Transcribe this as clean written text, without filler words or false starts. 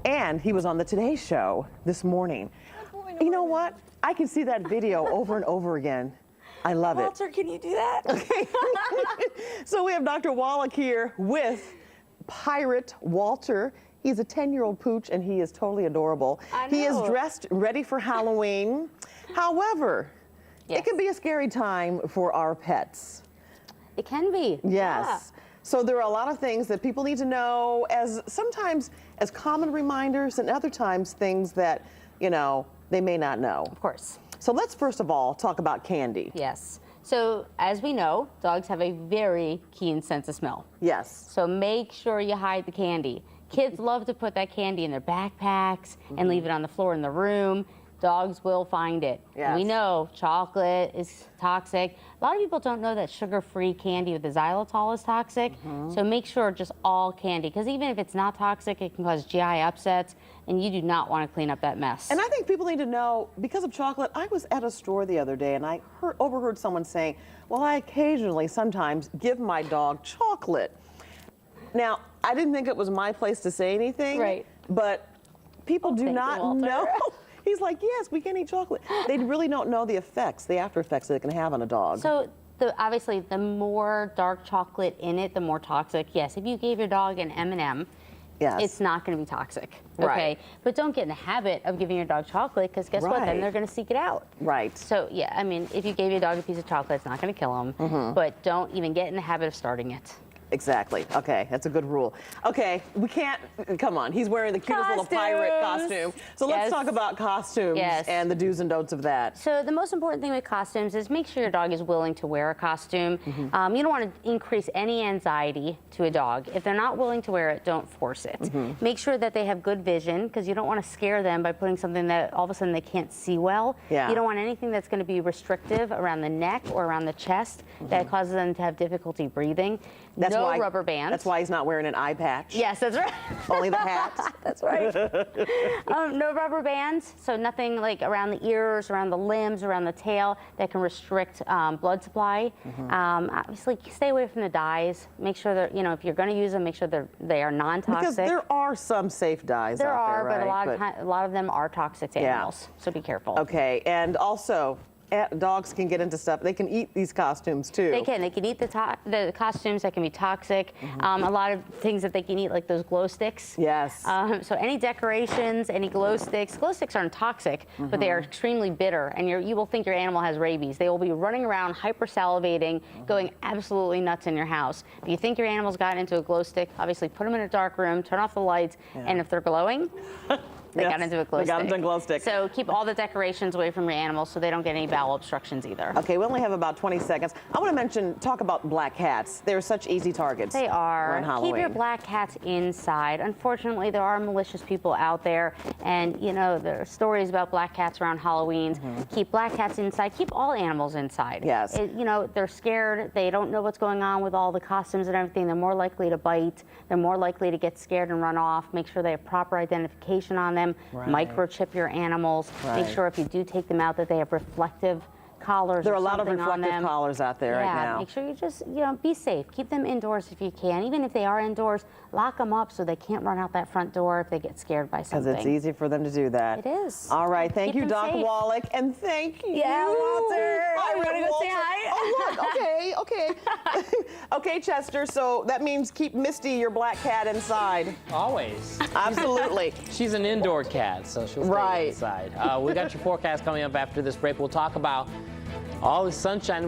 And he was on the Today Show this morning. You know what? I can see that video over and over again. I love it. Walter, can you do that? Okay. So we have Dr. Wallach here with Pirate Walter. He's a 10-year-old pooch, and he is totally adorable. He is dressed ready for Halloween. However, it can be a scary time for our pets. It can be. Yes. Yeah. So there are a lot of things that people need to know, as sometimes as common reminders, and other times things that, you know, they may not know. Of course. So let's first of all talk about candy. Yes. So as we know, dogs have a very keen sense of smell. Yes. So make sure you hide the candy. Kids love to put that candy in their backpacks and leave it on the floor in the room. Dogs will find it. Yes. We know chocolate is toxic. A lot of people don't know that sugar-free candy with the xylitol is toxic. So make sure just all candy, because even if it's not toxic, it can cause GI upsets, and you do not want to clean up that mess. And I think people need to know, because of chocolate, I was at a store the other day and I overheard someone saying, well, I occasionally, sometimes, give my dog chocolate. Now, I didn't think it was my place to say anything, Right. but people do not know. He's like, yes, we can eat chocolate. They really don't know the effects, the after effects that it can have on a dog. So obviously, the more dark chocolate in it, the more toxic. Yes, if you gave your dog an M&M, it's not going to be toxic. Okay, Right. But don't get in the habit of giving your dog chocolate, because guess what? Then they're going to seek it out. Right. So yeah, I mean, if you gave your dog a piece of chocolate, it's not going to kill him. But don't even get in the habit of starting it. Exactly. Okay, that's a good rule. Okay, we can't, come on, he's wearing the cutest little pirate costume. So let's talk about costumes and the do's and don'ts of that. So the most important thing with costumes is make sure your dog is willing to wear a costume. You don't want to increase any anxiety to a dog. If they're not willing to wear it, don't force it. Make sure that they have good vision, because you don't want to scare them by putting something that all of a sudden they can't see well. You don't want anything that's going to be restrictive around the neck or around the chest that causes them to have difficulty breathing. No rubber bands. That's why he's not wearing an eye patch. Yes, that's right. Only the hat. That's right. No rubber bands, so nothing like around the ears, around the limbs, around the tail that can restrict blood supply. Obviously, stay away from the dyes. Make sure that, you know, if you're going to use them, make sure they are non-toxic. Because there are some safe dyes out there, right? But a lot of them are toxic to animals, so be careful. Okay, and also, dogs can get into stuff. They can eat these costumes too. They can eat the costumes that can be toxic. A lot of things that they can eat, like those glow sticks. Yes. So any decorations, any glow sticks aren't toxic, but they are extremely bitter, and you will think your animal has rabies. They will be running around hyper salivating, going absolutely nuts in your house. If you think your animal's gotten into a glow stick, obviously put them in a dark room, turn off the lights, and if they're glowing, they got into a glow stick. They got into a glow stick. So keep all the decorations away from your animals so they don't get any bowel obstructions either. Okay, we only have about 20 seconds. I want to talk about black cats. They're such easy targets. They are. On Halloween. Keep your black cats inside. Unfortunately, there are malicious people out there, and you know, there are stories about black cats around Halloween. Keep black cats inside. Keep all animals inside. Yes. You know, they're scared. They don't know what's going on with all the costumes and everything. They're more likely to bite. They're more likely to get scared and run off. Make sure they have proper identification on them. Microchip your animals. Make sure if you do take them out that they have reflective collars. There are a lot of reflective collars out there right now. Make sure you just, you know, be safe. Keep them indoors if you can. Even if they are indoors, lock them up so they can't run out that front door if they get scared by something. Because it's easy for them to do that. It is. All right, thank you, Dr. Wallach, and thank you. Yeah, Walter. Hi, I'm gonna go say hi. Oh, look, okay. Okay, Chester, so that means keep Misty, your black cat, inside. Always. Absolutely. She's an indoor cat, so she'll stay inside. We got your forecast coming up after this break. We'll talk about all the sunshine